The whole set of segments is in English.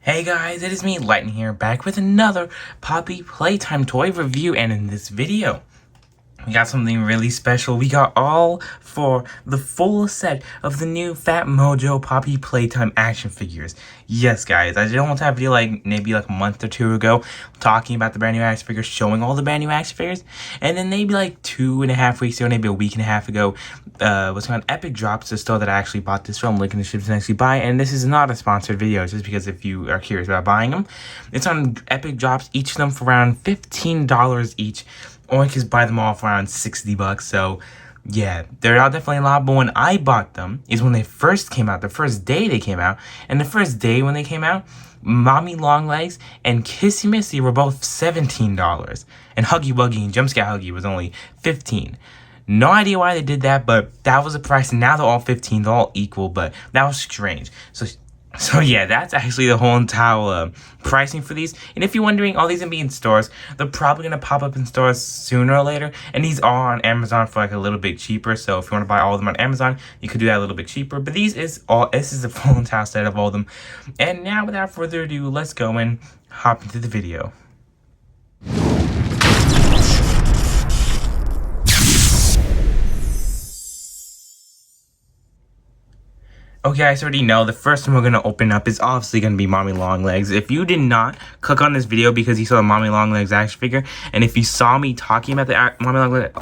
Hey guys, it is me, Lightning here, back with another Poppy Playtime toy review, and in this video, we got something really special. We got all for the full set of the new Fat Mojo Poppy Playtime action figures. Yes, guys, I did almost have a video maybe a month or two ago talking about the brand new action figures, showing all the brand new action figures, and then maybe 2.5 weeks ago, maybe a week and a half ago, was on Epic Drops, the store that I actually bought this from. Link in the description to actually buy. And this is not a sponsored video, just because if you are curious about buying them, it's on Epic Drops, each of them for around $15 each. Or you can buy them all for around $60. So yeah, they're definitely a lot. But when I bought them is when they first came out, the first day they came out. And the first day when they came out, Mommy Longlegs and Kissy Missy were both $17. And Huggy Buggy and Jumpscare Huggy was only $15. No idea why they did that, but that was the price. And now they're all $15. They're all equal, but that was strange. So yeah, that's actually the whole entire pricing for these. And if you're wondering, all these gonna be in stores. They're probably gonna pop up in stores sooner or later. And these are on Amazon for a little bit cheaper. So if you want to buy all of them on Amazon, you could do that a little bit cheaper. But this is the full entire set of all of them. And now, without further ado, let's go and hop into the video. Okay, I already know the first one we're going to open up is obviously going to be Mommy Longlegs. If you did not click on this video because you saw the Mommy Longlegs action figure, and if you saw me talking about the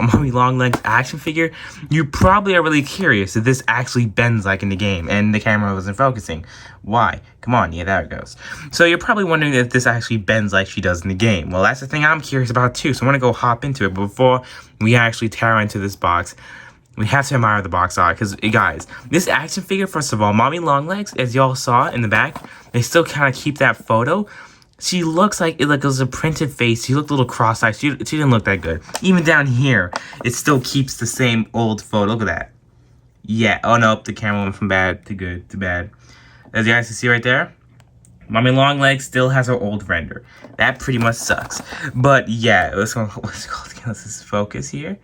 Mommy Longlegs action figure, you probably are really curious if this actually bends like in the game, and the camera wasn't focusing. Why? Come on, yeah, there it goes. So you're probably wondering if this actually bends like she does in the game. Well, that's the thing I'm curious about too, so I want to go hop into it. But before we actually tear into this box, we have to admire the box art, because, guys, this action figure, first of all, Mommy Longlegs, as y'all saw in the back, they still kind of keep that photo. She looks like it was a printed face. She looked a little cross-eyed. She didn't look that good. Even down here, it still keeps the same old photo. Look at that. Yeah. Oh, no. The camera went from bad to good to bad. As you guys can see right there, Mommy Longlegs still has her old render. That pretty much sucks. But, yeah. Let's just focus here.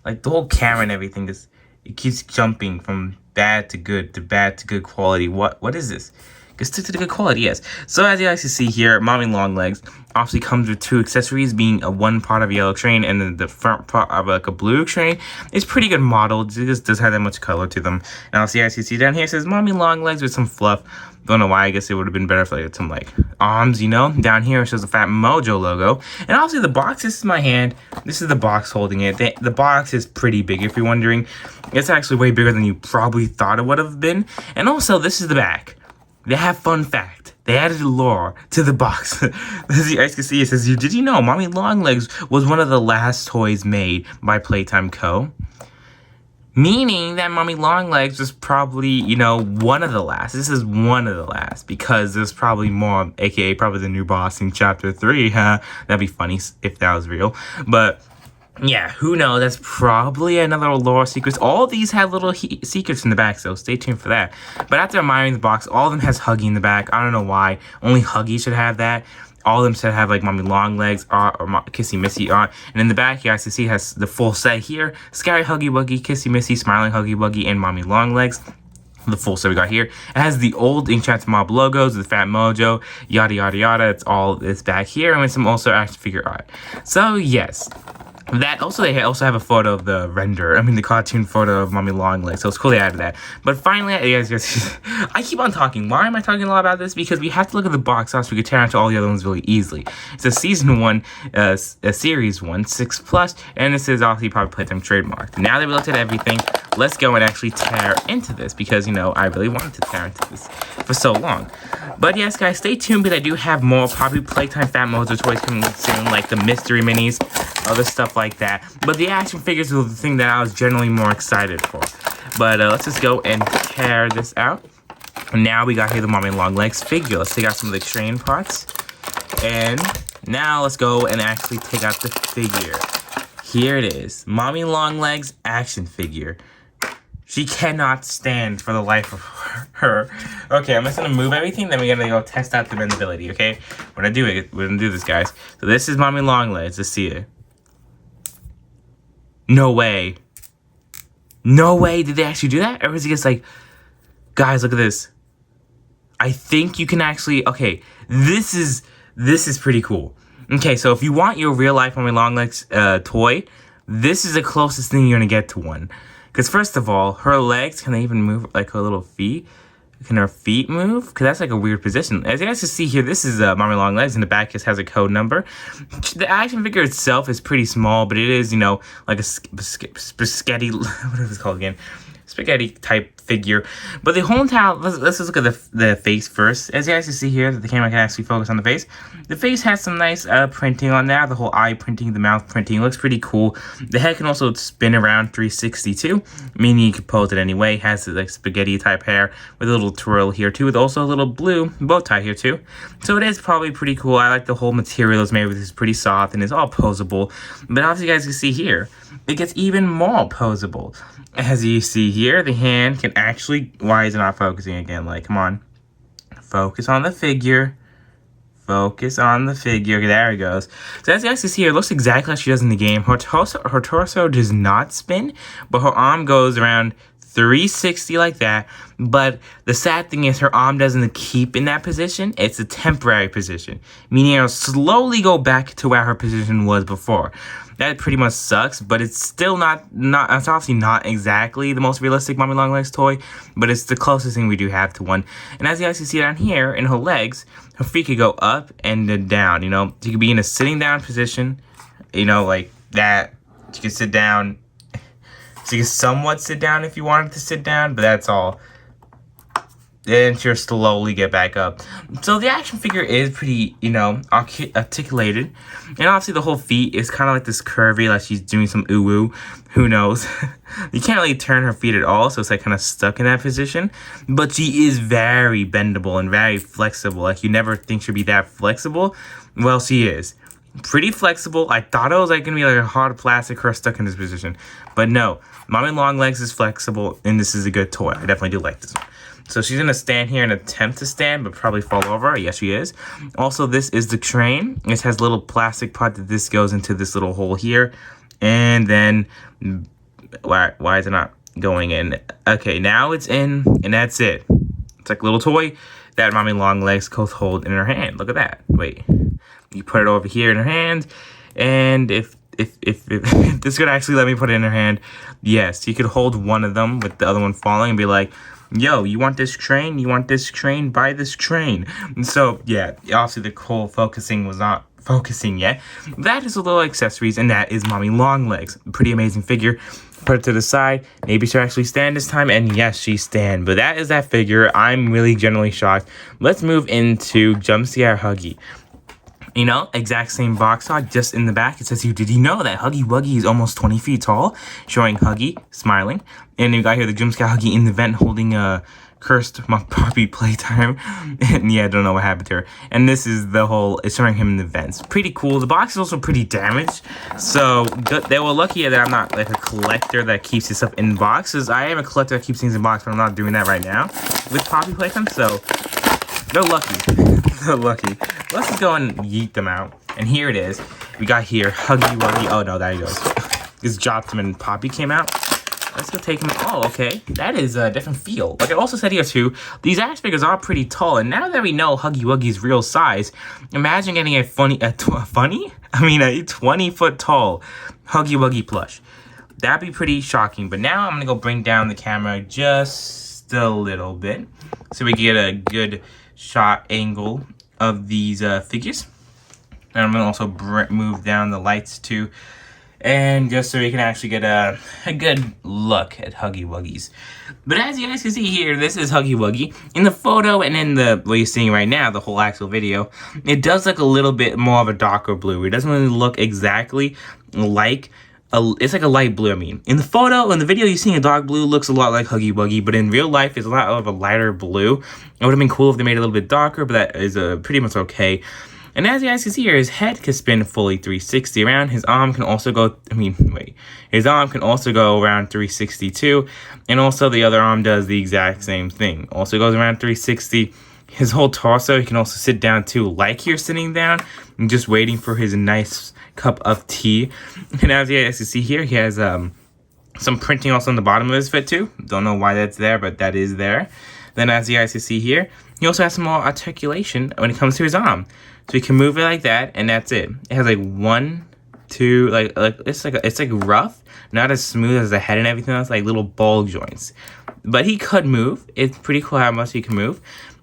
Like, the whole camera and everything, it keeps jumping from bad to good to bad to good quality. What is this? Let's stick to the good quality, yes. So as you guys can see here, Mommy Longlegs obviously comes with two accessories, being one part of a yellow train and then the front part of a blue train. It's pretty good modeled. It just doesn't have that much color to them. And also, as you see down here, it says Mommy Longlegs with some fluff. Don't know why. I guess it would have been better if some arms, you know. Down here it shows the Fat Mojo logo. And obviously the box, this is my hand. This is the box holding it. The box is pretty big, if you're wondering. It's actually way bigger than you probably thought it would have been. And also, this is the back. They have fun fact. They added lore to the box. As you guys can see, it says, did you know Mommy Longlegs was one of the last toys made by Playtime Co.? Meaning that Mommy Longlegs was probably, one of the last. This is one of the last, because there's probably more, aka probably the new boss in Chapter 3. That'd be funny if that was real. But yeah, who knows? That's probably another lore secret. All of these have little secrets in the back, so stay tuned for that. But after admiring the box, all of them has Huggy in the back. I don't know why. Only Huggy should have that. All of them should have Mommy Longlegs art or Kissy Missy art. And in the back, you guys can see it has the full set here. Scary Huggy Buggy, Kissy Missy, Smiling Huggy Buggy, and Mommy Longlegs. The full set we got here. It has the old Enchanted Mob logos, the Fat Mojo, yada yada yada. It's all this back here, and with some also action figure art. So yes. They also have a photo of the the cartoon photo of Mommy Longlegs. So it's cool they added that. But finally, guys, I keep on talking. Why am I talking a lot about this? Because we have to look at the box art so we can tear into all the other ones really easily. It's a season 1, a series 1, 6+, and this is obviously probably Playtime trademarked. Now that we looked at everything, let's go and actually tear into this, because I really wanted to tear into this for so long. But yes, guys, stay tuned, because I do have more Poppy Playtime Fat Mojo toys coming soon, like the mystery minis, other stuff like that. But the action figures were the thing that I was generally more excited for. But let's just go and tear this out. And now we got here the Mommy Longlegs figure. Let's take out some of the train parts. And now let's go and actually take out the figure. Here it is. Mommy Longlegs action figure. She cannot stand for the life of her. Okay, I'm just gonna move everything, then we're gonna go test out the bendability, okay? We're gonna do this, guys. So this is Mommy Longlegs. Let's see it. No way. No way. Did they actually do that? Or was it just guys, look at this. I think you can actually, okay, this is pretty cool. Okay, so if you want your real life Mommy Longlegs toy, this is the closest thing you're gonna get to one. Because first of all, her legs, can they even move like her little feet? Can her feet move? Because that's like a weird position. As you guys can see here, this is Mommy Longlegs, and the back just has a code number. The action figure itself is pretty small, but it is, you know, like a spaghetti, what is it called again? Spaghetti type figure. But the whole entire, let's just look at the face first. As you guys can see here, that the camera can actually focus on the face. The face has some nice printing on there. The whole eye printing, the mouth printing looks pretty cool. The head can also spin around 360 too, meaning you can pose it any way. It has like spaghetti type hair with a little twirl here too, with also a little blue bow tie here too. So it is probably pretty cool. I like the whole material it's made with. It's pretty soft and it's all posable. But obviously you guys can see here, it gets even more posable. As you see here, the hand can actually, why is it not focusing again? Like, come on. Focus on the figure. Focus on the figure. Okay, there it goes. So as you guys can see here, it looks exactly like she does in the game. Her torso does not spin, but her arm goes around 360 like that. But the sad thing is her arm doesn't keep in that position. It's a temporary position, meaning it'll slowly go back to where her position was before. That pretty much sucks, but it's still not it's obviously not exactly the most realistic Mommy Longlegs toy, but it's the closest thing we do have to one. And as you guys can see down here, in her legs, her feet could go up and then down, you know. She could be in a sitting down position, you know, like that. She could sit down. So you can somewhat sit down if you wanted to sit down, but that's all. Then she'll slowly get back up. So the action figure is pretty, you know, articulated. And obviously the whole feet is kind of like this curvy, like she's doing some ooh-woo. Who knows? You can't really turn her feet at all, so it's like kind of stuck in that position. But she is very bendable and very flexible. Like you never think she'll be that flexible. Well, she is. Pretty flexible. I thought it was like gonna be like a hard plastic her stuck in this position. But no, Mommy Longlegs is flexible, and this is a good toy. I definitely do like this one. So she's gonna stand here and attempt to stand, but probably fall over. Yes, she is. Also, this is the train. It has a little plastic part that this goes into this little hole here. And then, why is it not going in? Okay, now it's in, and that's it. It's like a little toy that Mommy Longlegs could hold in her hand. Look at that. Wait, you put it over here in her hand, and if this could actually let me put it in her hand, yes, you could hold one of them with the other one falling and be like, yo, you want this train? You want this train? Buy this train. And so, yeah, obviously the whole focusing was not focusing yet. That is a little accessories, and that is Mommy Longlegs. Pretty amazing figure. Put it to the side. Maybe she'll actually stand this time, and yes, she stand. But that is that figure. I'm really generally shocked. Let's move into Jump Scare Huggy. You know, exact same box art, just in the back. It says, did you know that Huggy Buggy is almost 20 feet tall? Showing Huggy smiling. And you got here the Jump Scare Huggy in the vent holding a cursed puppy Playtime. And yeah, I don't know what happened to her. And this is the whole, it's showing him in the vents. Pretty cool. The box is also pretty damaged. So they were lucky that I'm not like a collector that keeps his stuff in boxes. I am a collector that keeps things in boxes, but I'm not doing that right now with Poppy Playtime. So they're lucky. They're lucky. Let's just go and yeet them out. And here it is. We got here Huggy Wuggy. Oh no, there he goes. Just dropped him and Poppy came out. Let's go take him. Oh, okay. That is a different feel. Like I also said here too, these action figures are pretty tall. And now that we know Huggy Wuggy's real size, imagine getting a 20-foot tall Huggy Wuggy plush. That'd be pretty shocking. But now I'm gonna go bring down the camera just a little bit so we can get a good shot angle of these figures. And I'm gonna also move down the lights too, and just so we can actually get a good look at Huggy Wuggies. But as you guys can see here, this is Huggy Wuggy. In the photo and in the what you're seeing right now, the whole actual video, it does look a little bit more of a darker blue. It doesn't really look exactly like it's like a light blue. I mean, in the photo, in the video, you're seeing a dark blue, looks a lot like Huggy Wuggy, but in real life, it's a lot of a lighter blue. It would have been cool if they made it a little bit darker, but that is pretty much okay. And as you guys can see here, his head can spin fully 360 around. His arm can also go, his arm can also go around 360 too. And also the other arm does the exact same thing. Also goes around 360. His whole torso, he can also sit down too, like you're sitting down and just waiting for his nice cup of tea. And as you guys can see here, he has some printing also on the bottom of his foot too. Don't know why that's there, but that is there. Then as you guys can see here, he also has some more articulation when it comes to his arm. So he can move it like that, and that's it. It has like 1, 2, like it's like rough, not as smooth as the head and everything else, like little ball joints. But he could move. It's pretty cool how much he can move.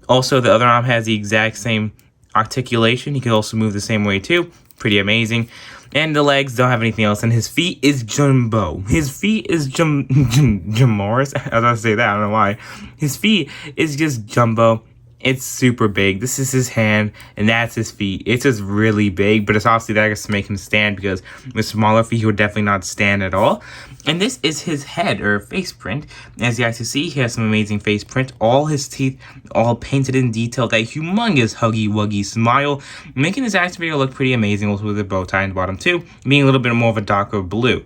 Also, the other arm has the exact same articulation. He can also move the same way too. Pretty amazing. And the legs don't have anything else. And his feet is jumbo. His feet is Morris. I was about to say that. I don't know why. His feet is just jumbo. It's super big. This is his hand, and that's his feet. It's just really big, but it's obviously that to make him stand, because with smaller feet, he would definitely not stand at all. And this is his head, or face print. As you guys can see, he has some amazing face print. All his teeth, all painted in detail. That humongous Huggy Wuggy smile, making his action figure look pretty amazing, also with a bow tie in the bottom too, being a little bit more of a darker blue.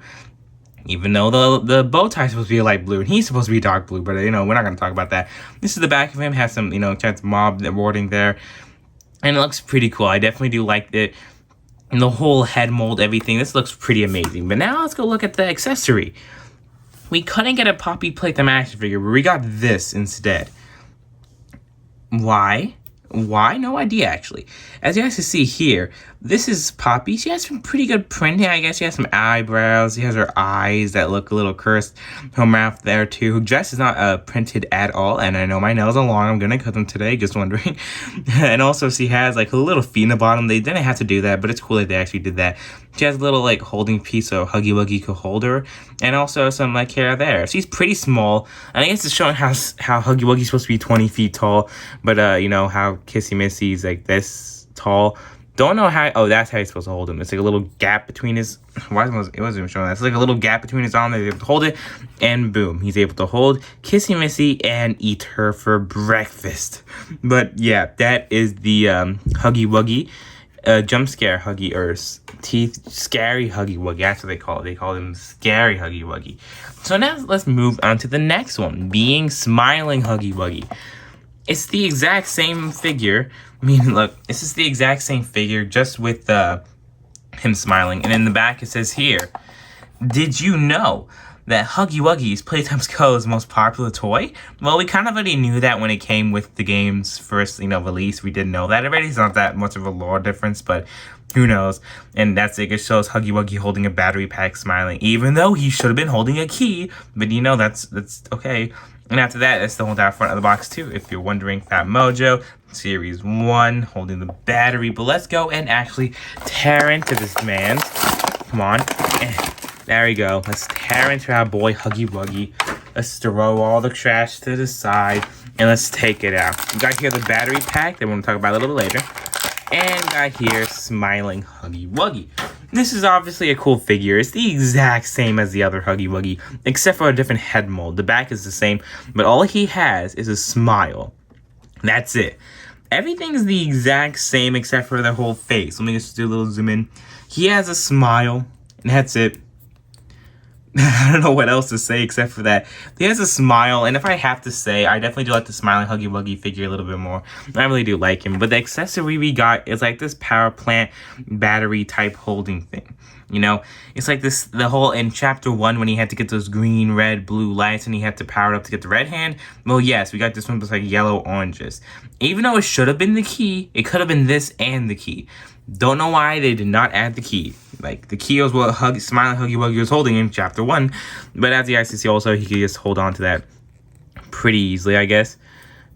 Even though the bow tie is supposed to be a light blue, and he's supposed to be dark blue, but, you know, we're not going to talk about that. This is the back of him, has some, you know, chance mob wording there, and it looks pretty cool. I definitely do like it. And the whole head mold, everything, this looks pretty amazing. But now let's go look at the accessory. We couldn't get a Poppy Playtime action figure, but we got this instead. Why? Why? No idea, actually. As you guys can see here, this is Poppy. She has some pretty good printing, I guess. She has some eyebrows. She has her eyes that look a little cursed. Her mouth there, too. Her dress is not printed at all, and I know my nails are long. I'm going to cut them today, just wondering. And also, she has, like, a little feet in the bottom. They didn't have to do that, but it's cool that they actually did that. She has a little, like, holding piece so Huggy Wuggy could hold her. And also some, like, hair there. She's pretty small. And I guess it's showing how Huggy Wuggy's supposed to be 20 feet tall. But, you know, how Kissy Missy's, like, this tall. Don't know how. Oh, that's how you're supposed to hold him. It's like a little gap between his. Why it wasn't even showing that? It's like a little gap between his arm that he's able to hold it, and boom, he's able to hold Kissy Missy and eat her for breakfast. But yeah, that is the Huggy Wuggy, jump scare Huggy, or teeth scary Huggy Wuggy. That's what they call it. They call him scary Huggy Wuggy. So now let's move on to the next one, being smiling Huggy Wuggy. It's the exact same figure. I mean, look, this is the exact same figure, just with him smiling. And in the back, it says here, did you know that Huggy Wuggy is Playtime's Co.'s most popular toy? Well, we kind of already knew that when it came with the game's first, you know, release. We did know that already. It's not that much of a lore difference, but who knows? And that's it. It shows Huggy Wuggy holding a battery pack smiling, even though he should have been holding a key. But, you know, that's okay. And after that, that's the whole down front of the box, too. If you're wondering, Fat Mojo, Series 1, holding the battery. But let's go and actually tear into this man. Come on. There we go. Let's tear into our boy, Huggy Wuggy. Let's throw all the trash to the side, and let's take it out. We got here the battery pack that we're going to talk about a little bit later. And got here smiling Huggy Wuggy. This is obviously a cool figure. It's the exact same as the other Huggy Wuggy, except for a different head mold. The back is the same, but all he has is a smile. That's it. Everything is the exact same except for the whole face. Let me just do a little zoom in. He has a smile, and that's it. I don't know what else to say except for that. He has a smile, and if I have to say, I definitely do like the smiling Huggy Wuggy figure a little bit more. I really do like him. But the accessory we got is like this power plant battery type holding thing. You know, it's like this, the whole, in chapter 1 when he had to get those green, red, blue lights and he had to power it up to get the red hand. Well, yes, we got this one with like yellow, oranges. Even though it should have been the key, it could have been this and the key. Don't know why they did not add the key. Like, the key was what smiling Huggy Wuggy was holding in chapter 1. But as you guys can see also, he could just hold on to that pretty easily, I guess.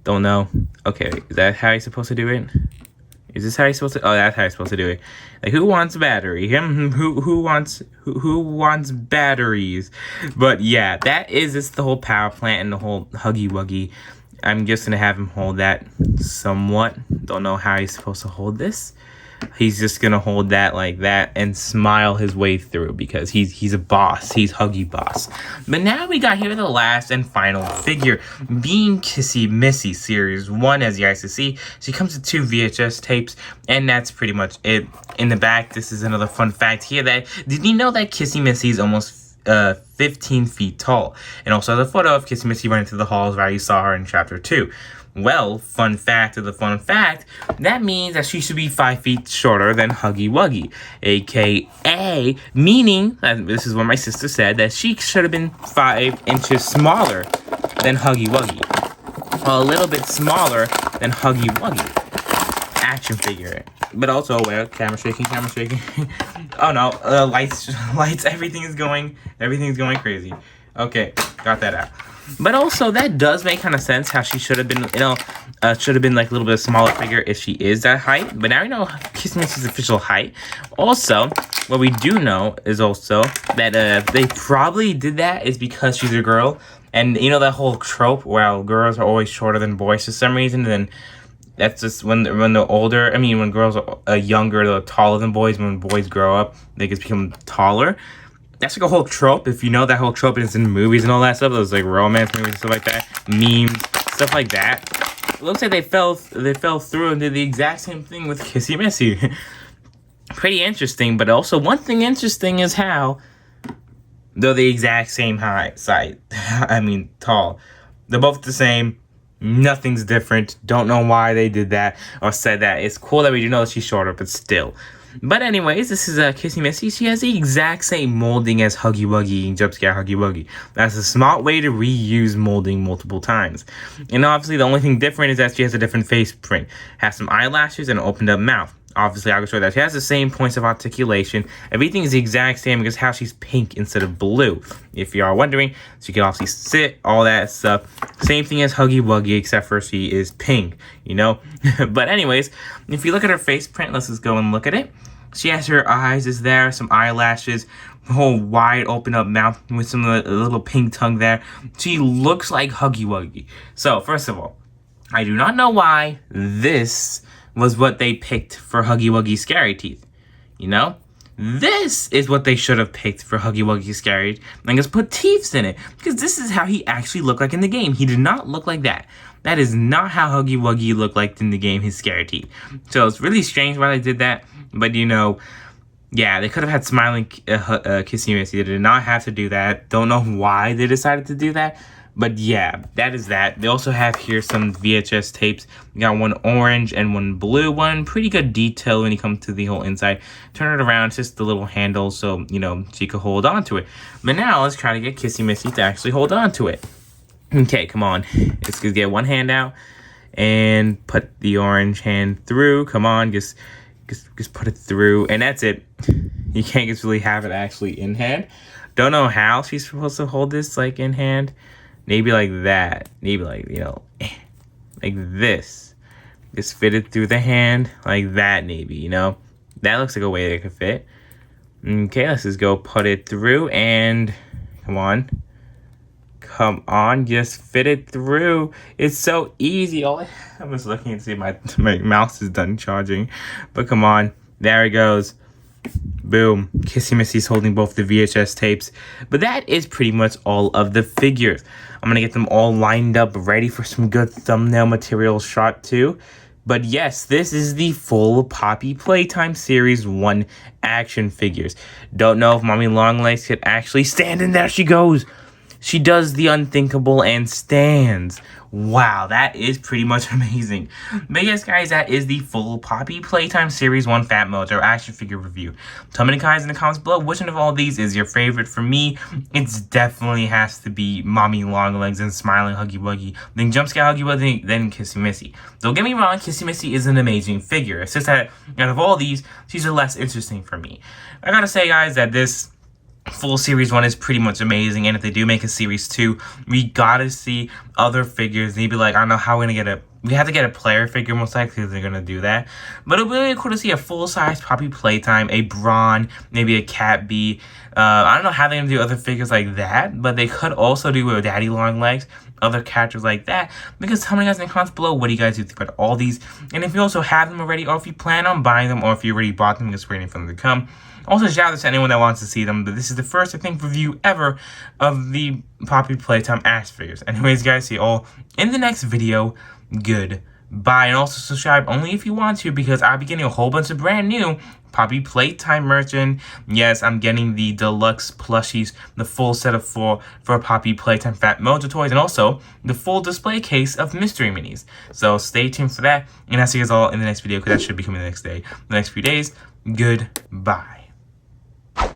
Don't know. Okay, is that how he's supposed to do it? Is this how he's supposed to? Oh, that's how he's supposed to do it. Like, who wants battery? Him? Who wants batteries? But yeah, that is just the whole power plant and the whole Huggy Wuggy. I'm just gonna have him hold that somewhat. Don't know how he's supposed to hold this. He's just gonna hold that like that and smile his way through because he's a boss. He's Huggy Boss. But now we got here the last and final figure, being Kissy Missy Series 1. As you guys can see, she comes with 2 VHS tapes, and that's pretty much it. In the back, this is another fun fact here that, did you know that Kissy Missy is almost 15 feet tall? And also the photo of Kissy Missy running through the halls where you saw her in chapter 2. Well, fun fact of the fun fact, that means that she should be 5 feet shorter than Huggy Wuggy, aka meaning, this is what my sister said, that she should have been 5 inches smaller than Huggy Wuggy. a little bit smaller than Huggy Wuggy action figure. But also, well, camera shaking. Oh no, lights, everything is going crazy. Okay, got that out. But also, that does make kind of sense how she should have been, should have been like a little bit smaller figure if she is that height. But now we know Kissy Missy's official height. Also, what we do know is also that they probably did that is because she's a girl. And you know that whole trope where girls are always shorter than boys for some reason, and then that's just when they're older. I mean, when girls are younger, they're taller than boys. When boys grow up, they just become taller. That's like a whole trope. If you know that whole trope is in movies and all that stuff, those like romance movies and stuff like that, memes, stuff like that. It looks like they fell through and did the exact same thing with Kissy Missy. Pretty interesting, but also one thing interesting is how they're the exact same height, I mean, tall. They're both the same. Nothing's different. Don't know why they did that or said that. It's cool that we do know that she's shorter, but still. But anyways, this is Kissy Missy. She has the exact same molding as Huggy Wuggy and Jumpscare Huggy Wuggy. That's a smart way to reuse molding multiple times. And obviously, the only thing different is that she has a different face print. Has some eyelashes and an opened up mouth. Obviously, I can show that. She has the same points of articulation. Everything is the exact same because how she's pink instead of blue. If you are wondering, she can obviously sit, all that stuff. Same thing as Huggy Wuggy, except for she is pink, you know? But anyways, if you look at her face print, let's just go and look at it. She has her eyes is there, some eyelashes, whole wide open up mouth with some little pink tongue there. She looks like Huggy Wuggy. So, first of all, I do not know why this was what they picked for Huggy Wuggy's scary teeth. You know? This is what they should have picked for Huggy Wuggy's scary. And just put teeth in it. Because this is how he actually looked like in the game. He did not look like that. That is not how Huggy Wuggy looked like in the game, his scary teeth. So it's really strange why they did that. But you know, yeah, they could have had smiling Kissy Missy. They did not have to do that. Don't know why they decided to do that. But yeah, that is that. They also have here some VHS tapes. We got one orange and one blue one. Pretty good detail when you come to the whole inside. Turn it around, it's just the little handle so, you know, she could hold on to it. But now let's try to get Kissy Missy to actually hold on to it. Okay, come on. Let's just get one hand out and put the orange hand through. Come on, just put it through. And that's it. You can't just really have it actually in hand. Don't know how she's supposed to hold this like in hand. Maybe like that. Maybe like, you know, like this. Just fit it through the hand like that maybe, you know. That looks like a way that it could fit. Okay, let's just go put it through and come on. Come on, just fit it through. It's so easy. I'm just looking to see if my mouse is done charging. But come on. There it goes. Boom. Kissy Missy's holding both the VHS tapes. But that is pretty much all of the figures. I'm going to get them all lined up, ready for some good thumbnail material shot too. But yes, this is the full Poppy Playtime Series 1 action figures. Don't know if Mommy Longlegs could actually stand, and there she goes. She does the unthinkable and stands. Wow, that is pretty much amazing. But yes, guys, that is the full Poppy Playtime Series 1 Fat Mojo action figure review. Tell me guys in the comments below which one of all these is your favorite. For me, it definitely has to be Mommy Longlegs and Smiling Huggy Buggy, then Jumpscare Huggy Buggy, then Kissy Missy. Don't get me wrong, Kissy Missy is an amazing figure. It's just that out of all these, she's the less interesting for me. I gotta say, guys, that this full series 1 is pretty much amazing, and if they do make a series 2, we gotta see other figures. They'd be like, I don't know how we're gonna get we have to get a player figure most likely if they're gonna do that, but it'll be really cool to see a full-size Poppy Playtime, a Brawn, maybe a Cat Bee. I don't know how they're gonna do other figures like that, but they could also do a Daddy Longlegs, other characters like that. Because tell me guys in the comments below, what do you guys think about all these, and if you also have them already, or if you plan on buying them, or if you already bought them, just waiting for them to come. Also, shout out to anyone that wants to see them, but this is the first, I think, review ever of the Poppy Playtime action figures. Anyways, guys, see you all in the next video. Goodbye. And also subscribe only if you want to, because I'll be getting a whole bunch of brand new Poppy Playtime merch. And yes, I'm getting the deluxe plushies, the full set of 4 for Poppy Playtime Fat Mojo toys, and also the full display case of mystery minis. So stay tuned for that, and I'll see you guys all in the next video, because that should be coming the next day, the next few days. Goodbye.